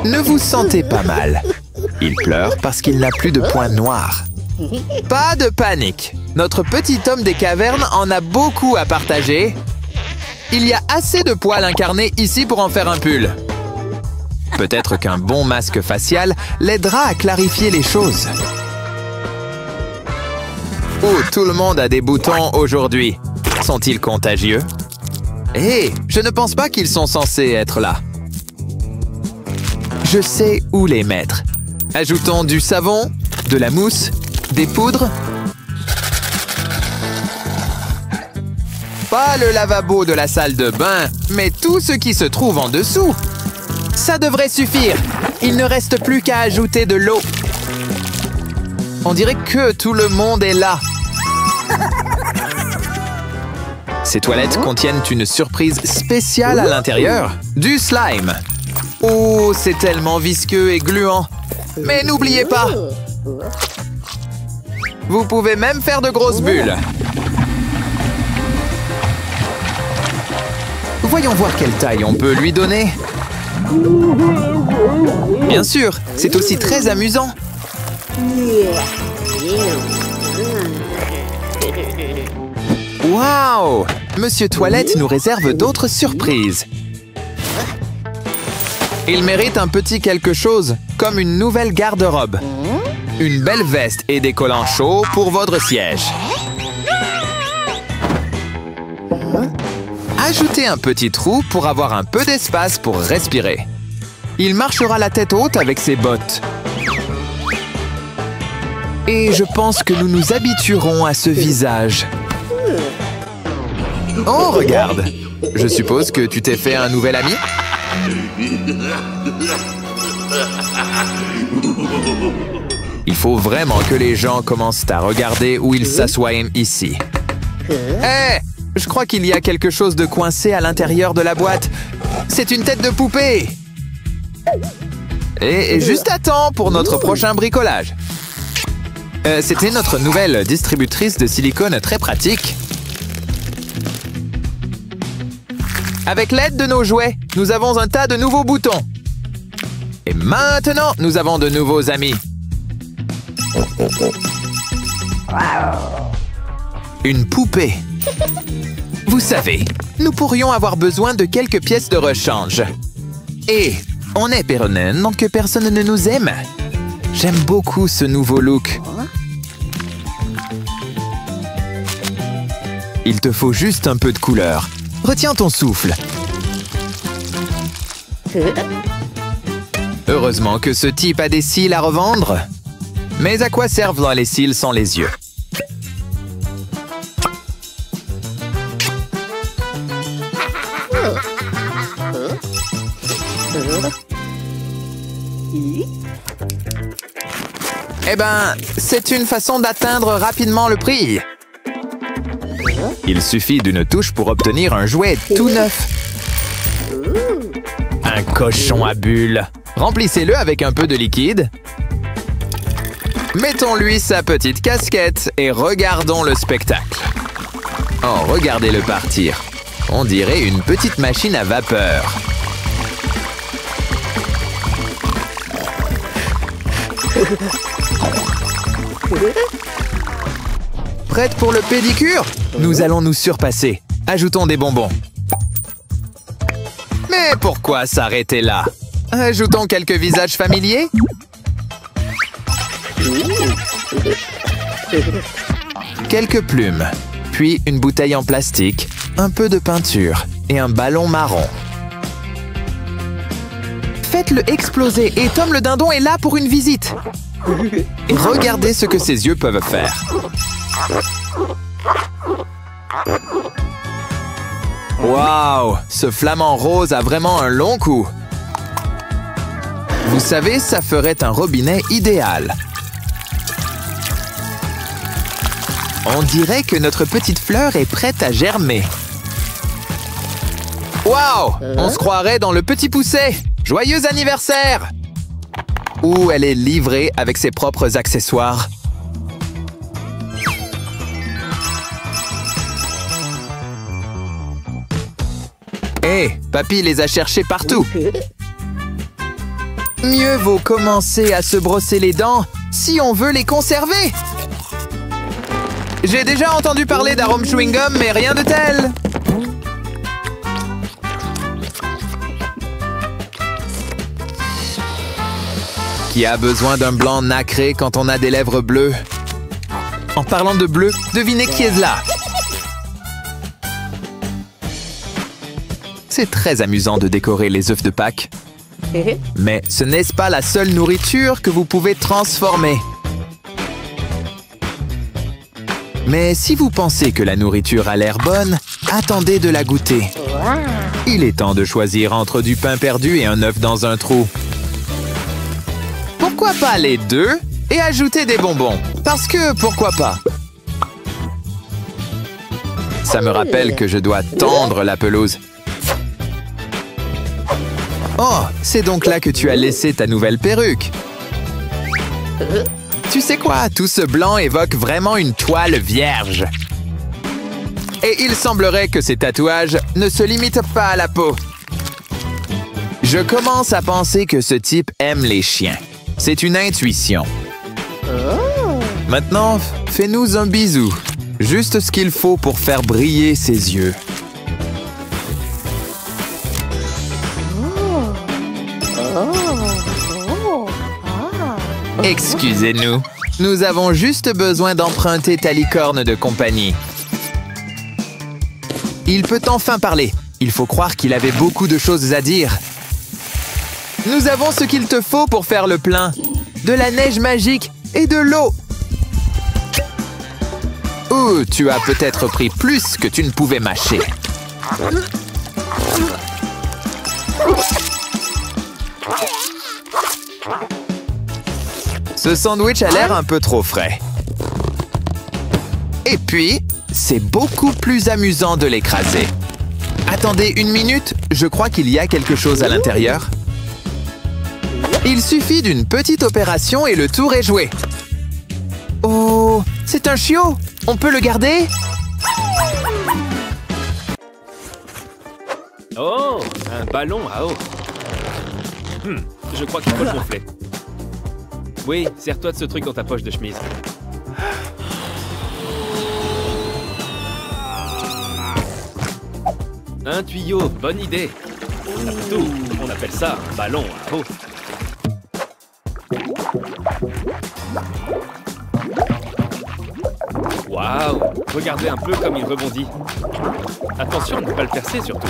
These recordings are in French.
Ne vous sentez pas mal. Il pleure parce qu'il n'a plus de points noirs. Pas de panique. Notre petit homme des cavernes en a beaucoup à partager. Il y a assez de poils incarnés ici pour en faire un pull. Peut-être qu'un bon masque facial l'aidera à clarifier les choses. Oh, tout le monde a des boutons aujourd'hui. Sont-ils contagieux? Hé, je ne pense pas qu'ils sont censés être là. Je sais où les mettre. Ajoutons du savon, de la mousse, des poudres. Pas le lavabo de la salle de bain, mais tout ce qui se trouve en dessous. Ça devrait suffire. Il ne reste plus qu'à ajouter de l'eau. On dirait que tout le monde est là. Ces toilettes contiennent une surprise spéciale à l'intérieur. Du slime. Oh, c'est tellement visqueux et gluant. Mais n'oubliez pas, vous pouvez même faire de grosses bulles. Voyons voir quelle taille on peut lui donner. Bien sûr, c'est aussi très amusant. Waouh! Monsieur Toilette nous réserve d'autres surprises. Il mérite un petit quelque chose, comme une nouvelle garde-robe. Une belle veste et des collants chauds pour votre siège. Ajoutez un petit trou pour avoir un peu d'espace pour respirer. Il marchera la tête haute avec ses bottes. Et je pense que nous nous habituerons à ce visage. Oh, regarde! Je suppose que tu t'es fait un nouvel ami? Il faut vraiment que les gens commencent à regarder où ils s'assoient ici. Hé! Je crois qu'il y a quelque chose de coincé à l'intérieur de la boîte. C'est une tête de poupée! Et juste à temps pour notre prochain bricolage. C'était notre nouvelle distributrice de silicone très pratique. Avec l'aide de nos jouets, nous avons un tas de nouveaux boutons. Et maintenant, nous avons de nouveaux amis. Une poupée. Vous savez, nous pourrions avoir besoin de quelques pièces de rechange. Et on est Péronen, donc personne ne nous aime. J'aime beaucoup ce nouveau look. Il te faut juste un peu de couleur. Retiens ton souffle. Heureusement que ce type a des cils à revendre. Mais à quoi servent les cils sans les yeux? Eh ben, c'est une façon d'atteindre rapidement le prix. Il suffit d'une touche pour obtenir un jouet tout neuf. Un cochon à bulles. Remplissez-le avec un peu de liquide. Mettons-lui sa petite casquette et regardons le spectacle. Oh, regardez-le partir. On dirait une petite machine à vapeur. Prête pour le pédicure? Nous allons nous surpasser. Ajoutons des bonbons. Mais pourquoi s'arrêter là? Ajoutons quelques visages familiers. Quelques plumes, puis une bouteille en plastique, un peu de peinture et un ballon marron. Faites-le exploser et Tom le dindon est là pour une visite. Regardez ce que ses yeux peuvent faire. Waouh! Ce flamant rose a vraiment un long cou. Vous savez, ça ferait un robinet idéal. On dirait que notre petite fleur est prête à germer. Waouh! On se croirait dans le Petit Poucet! Joyeux anniversaire! Où elle est livrée avec ses propres accessoires. Hé, papy les a cherchés partout. Mieux vaut commencer à se brosser les dents si on veut les conserver. J'ai déjà entendu parler d'arôme chewing-gum, mais rien de tel. Qui a besoin d'un blanc nacré quand on a des lèvres bleues? En parlant de bleu, devinez qui est là? C'est très amusant de décorer les œufs de Pâques. Mais ce n'est pas la seule nourriture que vous pouvez transformer. Mais si vous pensez que la nourriture a l'air bonne, attendez de la goûter. Il est temps de choisir entre du pain perdu et un œuf dans un trou. Pourquoi pas les deux et ajouter des bonbons? Parce que pourquoi pas? Ça me rappelle que je dois tondre la pelouse. Oh, c'est donc là que tu as laissé ta nouvelle perruque. Tu sais quoi? Tout ce blanc évoque vraiment une toile vierge. Et il semblerait que ces tatouages ne se limitent pas à la peau. Je commence à penser que ce type aime les chiens. C'est une intuition. Maintenant, fais-nous un bisou. Juste ce qu'il faut pour faire briller ses yeux. Excusez-nous, nous avons juste besoin d'emprunter ta licorne de compagnie. Il peut enfin parler. Il faut croire qu'il avait beaucoup de choses à dire. Nous avons ce qu'il te faut pour faire le plein. De la neige magique et de l'eau. Oh, tu as peut-être pris plus que tu ne pouvais mâcher. Ce sandwich a l'air un peu trop frais. Et puis, c'est beaucoup plus amusant de l'écraser. Attendez une minute, je crois qu'il y a quelque chose à l'intérieur. Il suffit d'une petite opération et le tour est joué. Oh, c'est un chiot! On peut le garder? Oh, un ballon à eau. Je crois qu'il faut le gonfler. Oui, sers-toi de ce truc dans ta poche de chemise. Un tuyau, bonne idée. Après tout, on appelle ça un ballon à eau. Waouh! Regardez un peu comme il rebondit. Attention à ne pas le percer surtout.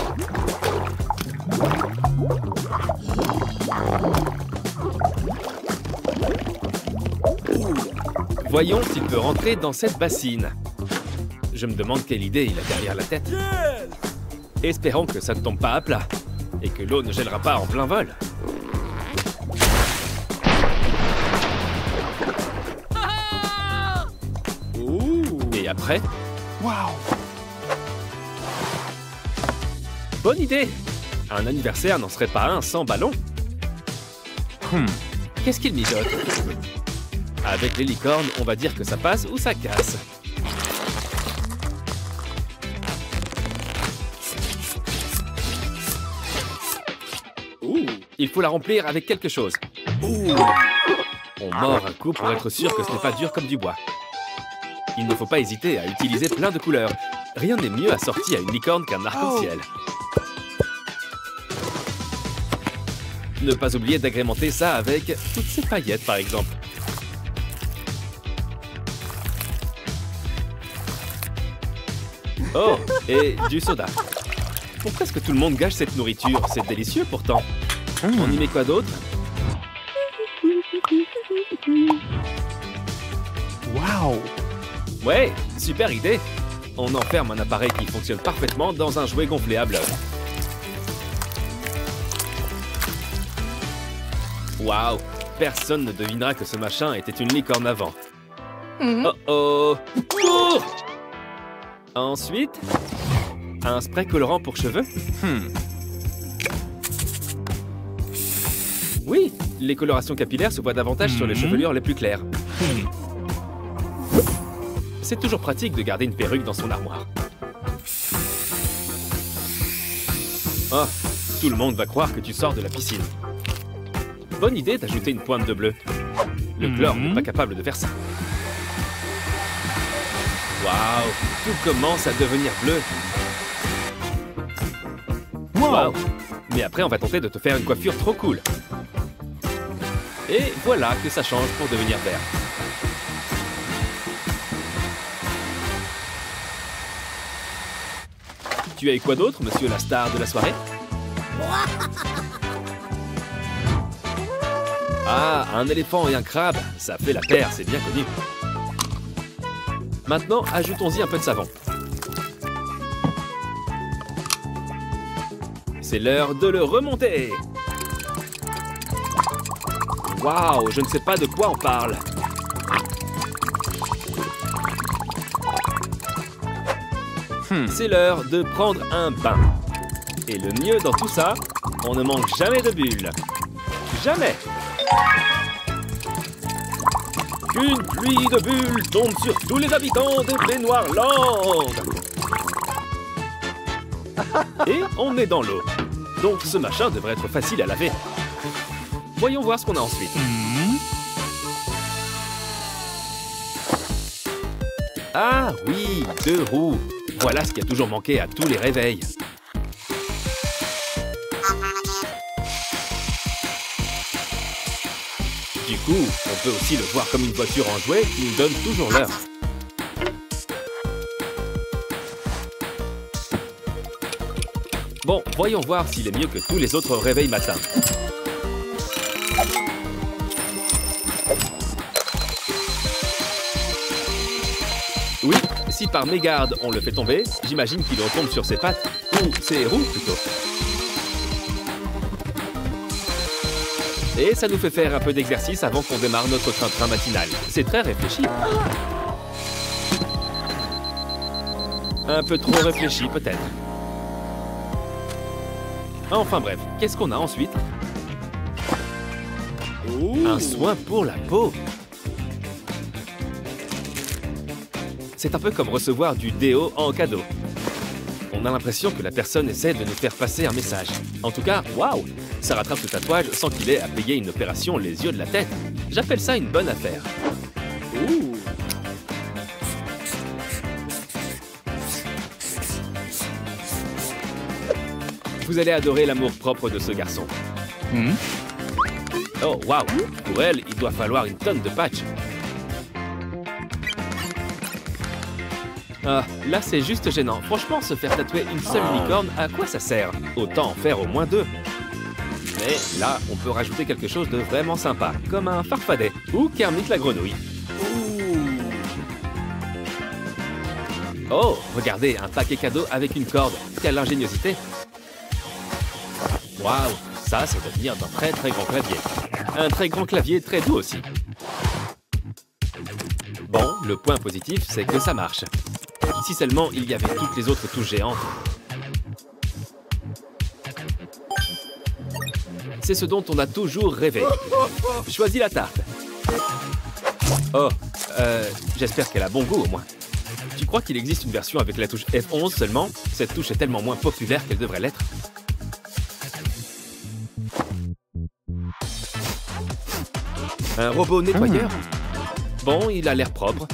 Voyons s'il peut rentrer dans cette bassine. Je me demande quelle idée il a derrière la tête. Espérons que ça ne tombe pas à plat et que l'eau ne gèlera pas en plein vol. Et après? Waouh! Bonne idée! Un anniversaire n'en serait pas un sans ballon. Qu'est-ce qu'il mijote? Avec les licornes, on va dire que ça passe ou ça casse. Il faut la remplir avec quelque chose. On mord un coup pour être sûr que ce n'est pas dur comme du bois. Il ne faut pas hésiter à utiliser plein de couleurs. Rien n'est mieux assorti à une licorne qu'un arc-en-ciel. Ne pas oublier d'agrémenter ça avec toutes ces paillettes, par exemple. Oh, et du soda. Pour presque tout le monde gâche cette nourriture. C'est délicieux pourtant. On y met quoi d'autre? Waouh! Ouais, super idée. On enferme un appareil qui fonctionne parfaitement dans un jouet gonflable. Waouh! Personne ne devinera que ce machin était une licorne avant. Oh oh! Cours! Ensuite, un spray colorant pour cheveux. Oui, les colorations capillaires se voient davantage sur les chevelures les plus claires. C'est toujours pratique de garder une perruque dans son armoire. Oh, tout le monde va croire que tu sors de la piscine. Bonne idée d'ajouter une pointe de bleu. Le chlore n'est pas capable de faire ça. Waouh, tout commence à devenir bleu. Waouh. Mais après, on va tenter de te faire une coiffure trop cool. Et voilà que ça change pour devenir vert. Tu as eu quoi d'autre, monsieur la star de la soirée? Ah, un éléphant et un crabe, ça fait la paire, c'est bien connu. Maintenant, ajoutons-y un peu de savon. C'est l'heure de le remonter. Waouh, je ne sais pas de quoi on parle. C'est l'heure de prendre un bain. Et le mieux dans tout ça, on ne manque jamais de bulles. Jamais. Qu'une pluie de bulles tombe sur tous les habitants de Baignoire-Land. Et on est dans l'eau. Donc ce machin devrait être facile à laver. Voyons voir ce qu'on a ensuite. Ah oui, 2 roues. Voilà ce qui a toujours manqué à tous les réveils. Du coup, on peut aussi le voir comme une voiture en jouet qui nous donne toujours l'heure. Bon, voyons voir s'il est mieux que tous les autres réveils matins. Oui, si par mégarde on le fait tomber, j'imagine qu'il retombe sur ses pattes, ou ses roues plutôt. Et ça nous fait faire un peu d'exercice avant qu'on démarre notre train-train matinal. C'est très réfléchi. Un peu trop réfléchi peut-être. Enfin bref, qu'est-ce qu'on a ensuite? Un soin pour la peau. C'est un peu comme recevoir du déo en cadeau. On a l'impression que la personne essaie de nous faire passer un message. En tout cas, waouh, ça rattrape le tatouage sans qu'il ait à payer une opération les yeux de la tête. J'appelle ça une bonne affaire. Vous allez adorer l'amour-propre de ce garçon. Oh, waouh! Pour elle, il doit falloir une tonne de patch. Ah, là c'est juste gênant. Franchement, se faire tatouer une seule licorne, à quoi ça sert? Autant en faire au moins 2. Mais là, on peut rajouter quelque chose de vraiment sympa, comme un farfadet ou Kermit la grenouille. Oh, regardez, un paquet cadeau avec une corde. Quelle ingéniosité! Waouh, ça, c'est devenir d'un très très grand clavier. Un très grand clavier très doux aussi. Bon, le point positif, c'est que ça marche. Si seulement il y avait toutes les autres touches géantes. C'est ce dont on a toujours rêvé. Choisis la tarte. Oh, j'espère qu'elle a bon goût au moins. Tu crois qu'il existe une version avec la touche F11 seulement? Cette touche est tellement moins populaire qu'elle devrait l'être. Un robot nettoyeur? Bon, il a l'air propre.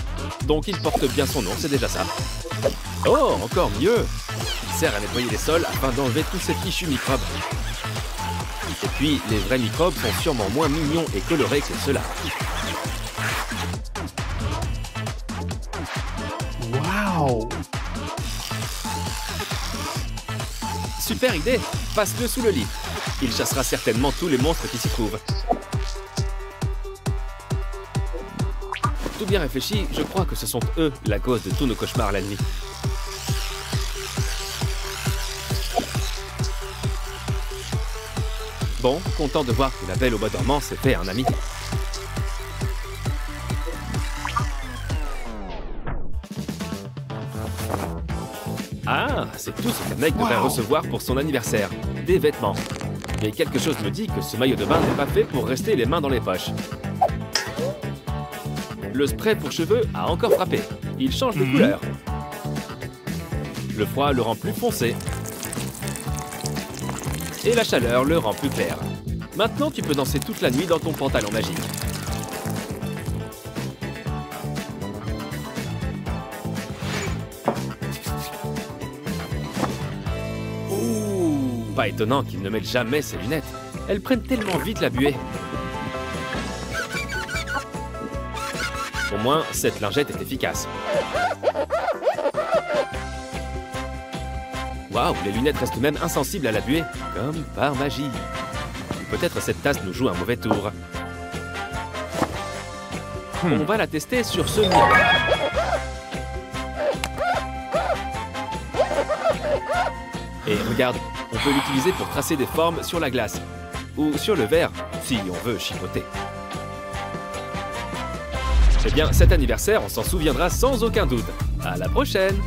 Donc il porte bien son nom, c'est déjà ça. Oh, encore mieux! Il sert à nettoyer les sols afin d'enlever tous ces fichus microbes. Et puis, les vrais microbes sont sûrement moins mignons et colorés que ceux-là. Wow! Super idée! Passe-le sous le lit. Il chassera certainement tous les monstres qui s'y trouvent. Tout bien réfléchi, je crois que ce sont eux la cause de tous nos cauchemars la nuit. Bon, content de voir que la belle au bois dormant s'est fait un ami. Ah, c'est tout ce qu'un mec devrait recevoir pour son anniversaire. Des vêtements. Mais quelque chose me dit que ce maillot de bain n'est pas fait pour rester les mains dans les poches. Le spray pour cheveux a encore frappé. Il change de couleur. Le froid le rend plus foncé. Et la chaleur le rend plus clair. Maintenant, tu peux danser toute la nuit dans ton pantalon magique. Ouh, pas étonnant qu'il ne mette jamais ses lunettes. Elles prennent tellement vite la buée. Au moins, cette lingette est efficace. Waouh, les lunettes restent même insensibles à la buée, comme par magie. Peut-être cette tasse nous joue un mauvais tour. On va la tester sur ce miroir. Et regarde, on peut l'utiliser pour tracer des formes sur la glace. Ou sur le verre, si on veut chipoter. Eh bien, cet anniversaire, on s'en souviendra sans aucun doute. À la prochaine!